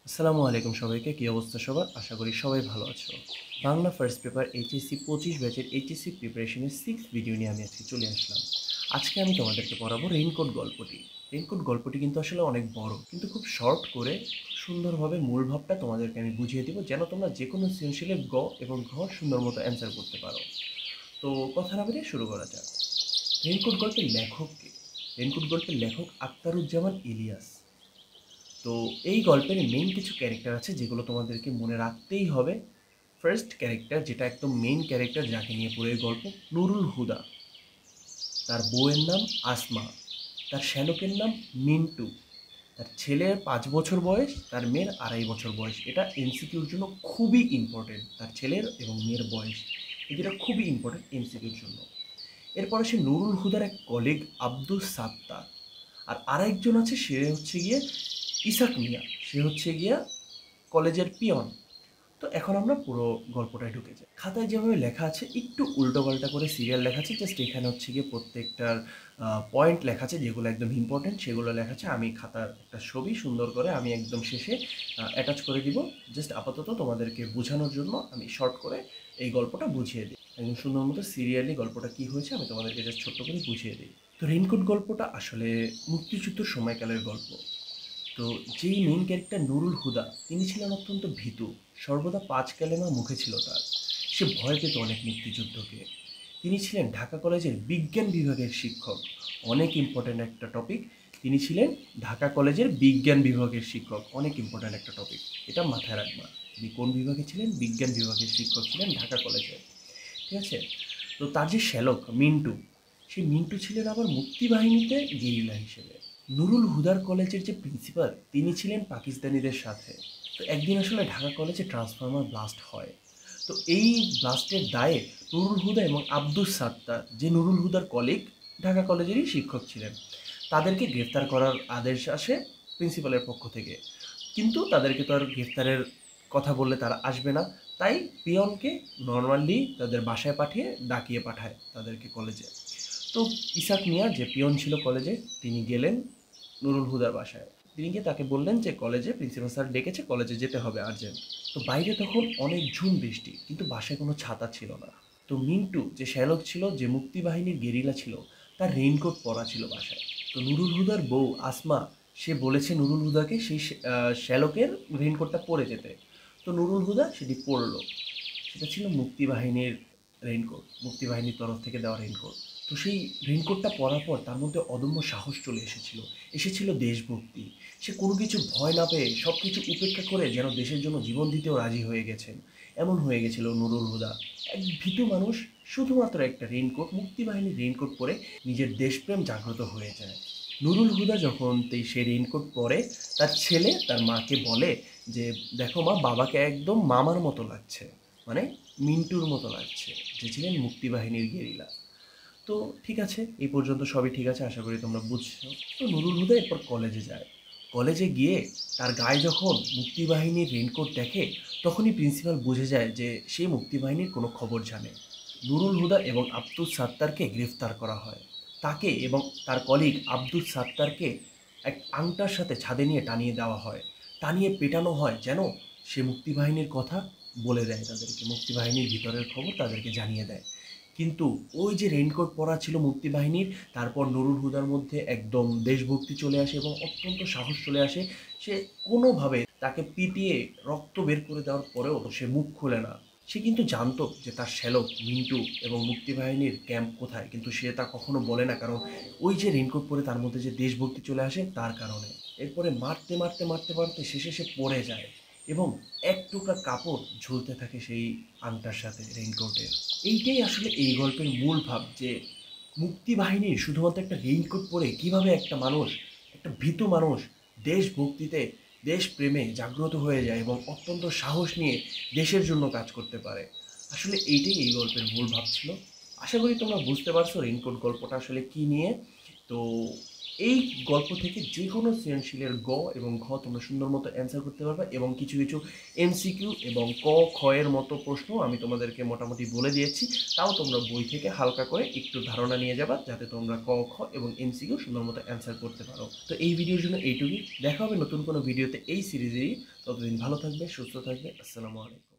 আসসালামু আলাইকুম সবাইকে। কী অবস্থা সবার? আশা করি সবাই ভালো আছো। বাংলা ফার্স্ট পেপার এইচএসসি 25 ব্যাচের এইচএসসি প্রিপারেশনের 6th ভিডিও নিয়ে আমি আজকে চলে আসলাম। আজকে আমি তোমাদেরকে পড়াবো রেইনকোট গল্পটি। রেইনকোট গল্পটি কিন্তু আসলে অনেক বড়, কিন্তু খুব শর্ট করে সুন্দরভাবে মূল ভাবটা তোমাদেরকে আমি বুঝিয়ে দিব, যেন তোমরা যেকোনো সৃজনশীলের গ এবং ঘ সুন্দর মতো অ্যান্সার করতে পারো। তো কথা না বেরিয়ে শুরু করা যাক। রেইনকোট গল্পের লেখক কে? রেইনকোট গল্পের লেখক আখতারুজ্জামান ইলিয়াস। তো এই গল্পের মেইন কিছু ক্যারেক্টার আছে যেগুলো তোমাদেরকে মনে রাখতেই হবে। ফার্স্ট ক্যারেক্টার, যেটা একদম মেইন ক্যারেক্টার, যাকে নিয়ে পুরো এই গল্প, নুরুল হুদা। তার বউয়ের নাম আসমা। তার শ্যালকের নাম মিন্টু। তার ছেলের 5 বছর বয়স, তার মেয়ের 2.5 বছর বয়স। এটা এমসিকিউর জন্য খুবই ইম্পর্টেন্ট, তার ছেলের এবং মেয়ের বয়স। এটা খুবই ইম্পর্টেন্ট এমসিকিউর জন্য। এরপরে সে নুরুল হুদার এক কলিগ আব্দুস সাত্তার। আর আরেকজন আছে, সে হচ্ছে গিয়ে ইসাক মিয়া। সে হচ্ছে গিয়া কলেজের পিয়ন। তো এখন আমরা পুরো গল্পটায় ঢুকে যাই। খাতায় যেভাবে লেখা আছে একটু উল্টো পাল্টা করে সিরিয়াল লেখা আছে, জাস্ট এখানে হচ্ছে গিয়ে প্রত্যেকটার পয়েন্ট লেখা আছে যেগুলো একদম ইম্পর্টেন্ট, সেগুলো লেখা আছে। আমি খাতার একটা ছবি সুন্দর করে আমি একদম শেষে অ্যাটাচ করে দিব। জাস্ট আপাতত তোমাদেরকে বোঝানোর জন্য আমি শর্ট করে এই গল্পটা বুঝিয়ে দিই, একদম সুন্দর মতো সিরিয়ালি গল্পটা কী হয়েছে আমি তোমাদেরকে জাস্ট ছোট্ট করে বুঝিয়ে দিই। তো রেইনকোট গল্পটা আসলে মুক্তিযুদ্ধের সময়কালের গল্প। তো যেই মেইন ক্যারেক্টার নুরুল হুদা, তিনি ছিলেন অত্যন্ত ভীতু। সর্বদা 5 কালেমা মুখে ছিল তার। সে ভয় পেত অনেক মুক্তিযুদ্ধকে। তিনি ছিলেন ঢাকা কলেজের বিজ্ঞান বিভাগের শিক্ষক। অনেক ইম্পর্ট্যান্ট একটা টপিক। তিনি ছিলেন ঢাকা কলেজের বিজ্ঞান বিভাগের শিক্ষক। অনেক ইম্পর্ট্যান্ট একটা টপিক, এটা মাথায় রাখবা। তিনি কোন বিভাগে ছিলেন? বিজ্ঞান বিভাগের শিক্ষক ছিলেন ঢাকা কলেজে। ঠিক আছে? তো তার যে শ্যালক মিন্টু, সেই মিন্টু ছিলেন আবার মুক্তিবাহিনীতে গেরিলা হিসেবে। নুরুল হুদার কলেজের যে প্রিন্সিপাল, তিনি ছিলেন পাকিস্তানিদের সাথে। তো একদিন আসলে ঢাকা কলেজে ট্রান্সফরমার ব্লাস্ট হয়। তো এই ব্লাস্টের দায়ে নুরুল হুদা এবং আব্দুস সাত্তার, যে নুরুল হুদার কলিগ, ঢাকা কলেজেরই শিক্ষক ছিলেন, তাদেরকে গ্রেফতার করার আদেশ আসে প্রিন্সিপালের পক্ষ থেকে। কিন্তু তাদেরকে তো আর গ্রেফতারের কথা বললে তারা আসবে না। তাই পিয়নকে নর্মালি তাদের বাসায় পাঠিয়ে ডাকিয়ে পাঠায় তাদেরকে কলেজে। তো ইসাক মিয়া, যে পিয়ন ছিল কলেজে, তিনি গেলেন নুরুল হুদার বাসায়। তিনি গিয়ে তাকে বললেন যে কলেজে প্রিন্সিপাল স্যার ডেকেছে, কলেজে যেতে হবে আর্জেন্ট। তো বাইরে তখন অনেক ঝুম বৃষ্টি, কিন্তু বাসায় কোনো ছাতা ছিল না। তো মিন্টু, যে শ্যালক ছিল, যে মুক্তিবাহিনীর গেরিলা ছিল, তার রেইনকোট পরা ছিল বাসায়। তো নুরুল হুদার বউ আসমা, সে বলেছে নুরুল হুদাকে সেই শ্যালকের রেইনকোটটা পরে যেতে। তো নুরুল হুদা সেটি পরলো। সেটা ছিল মুক্তিবাহিনীর রেইনকোট, মুক্তিবাহিনীর তরফ থেকে দেওয়া রেইনকোট। তো সেই রেইনকোটটা পরার পর তার মধ্যে অদম্য সাহস চলে এসেছিল দেশভক্তি। সে কোনো কিছু ভয় না পেয়ে সব কিছু উপেক্ষা করে যেন দেশের জন্য জীবন দিতেও রাজি হয়ে গেছেন। এমন হয়ে গেছিল নুরুল হুদা। এক ভীতু মানুষ শুধুমাত্র একটা রেইনকোট, মুক্তিবাহিনীর রেইনকোট পরে নিজের দেশপ্রেম জাগ্রত হয়ে যায়। নুরুল হুদা যখন সে রেইনকোট পরে, তার ছেলে তার মাকে বলে যে, দেখো মা, বাবাকে একদম মামার মতো লাগছে, মানে মিন্টুর মতো লাগছে, যে ছিলেন মুক্তিবাহিনীর গেরিলা। তো ঠিক আছে, এই পর্যন্ত সবই ঠিক আছে, আশা করি তোমরা বুঝছো। তো নুরুল হুদা এরপর কলেজে যায়। কলেজে গিয়ে তার গায়ে যখন মুক্তিবাহিনীর রেইনকোট দেখে, তখনই প্রিন্সিপাল বুঝে যায় যে সে মুক্তিবাহিনীর কোনো খবর জানে। নুরুল হুদা এবং আব্দুস সাত্তারকে গ্রেফতার করা হয়। তাকে এবং তার কলিগ আব্দুস সাত্তারকে এক আংটার সাথে ছাদে নিয়ে টানিয়ে দেওয়া হয়। টানিয়ে পেটানো হয় যেন সে মুক্তিবাহিনীর কথা বলে দেয় তাদেরকে, মুক্তিবাহিনীর ভিতরের খবর তাদেরকে জানিয়ে দেয়। কিন্তু ওই যে রেইনকোট পরা ছিল মুক্তিবাহিনীর, তারপর নুরুল হুদার মধ্যে একদম দেশভক্তি চলে আসে এবং অত্যন্ত সাহস চলে আসে। সে কোনোভাবে তাকে পিটিয়ে রক্ত বের করে দেওয়ার পরেও সে মুখ খোলে না। সে কিন্তু জানতো যে তার শ্যালক মিন্টু এবং মুক্তিবাহিনীর ক্যাম্প কোথায়, কিন্তু সে তা কখনো বলে না, কারণ ওই যে রেইনকোট পরে তার মধ্যে যে দেশভক্তি চলে আসে তার কারণে। এরপরে মারতে মারতে মারতে মারতে শেষে সে পড়ে যায় এবং এক টুকরা কাপড় ঝুলতে থাকে সেই আংটার সাথে, রেইনকোটের। এইটাই আসলে এই গল্পের মূল ভাব, যে মুক্তিবাহিনীর শুধুমাত্র একটা রেইনকোট পরে কিভাবে একটা মানুষ, একটা ভীতু মানুষ, দেশভক্তিতে, দেশপ্রেমে জাগ্রত হয়ে যায় এবং অত্যন্ত সাহস নিয়ে দেশের জন্য কাজ করতে পারে। আসলে এইটাই এই গল্পের মূল ভাব ছিল। আশা করি তোমরা বুঝতে পারছো রেইনকোট গল্পটা আসলে কি নিয়ে। তো এই গল্প থেকে যে কোনো সৃজনশীলের গ এবং ঘ তোমরা সুন্দর মতো অ্যান্সার করতে পারবে এবং কিছু কিছু এমসিকিউ এবং ক খ এর মতো প্রশ্ন আমি তোমাদেরকে মোটামুটি বলে দিয়েছি। তাও তোমরা বই থেকে হালকা করে একটু ধারণা নিয়ে যাবা যাতে তোমরা ক খ এবং এমসিকিউ সুন্দর মতো অ্যান্সার করতে পারো। তো এই ভিডিওর জন্য এইটুকুই, দেখা হবে নতুন কোনো ভিডিওতে এই সিরিজেরই। ততদিন ভালো থাকবে, সুস্থ থাকবে। আসসালামু আলাইকুম।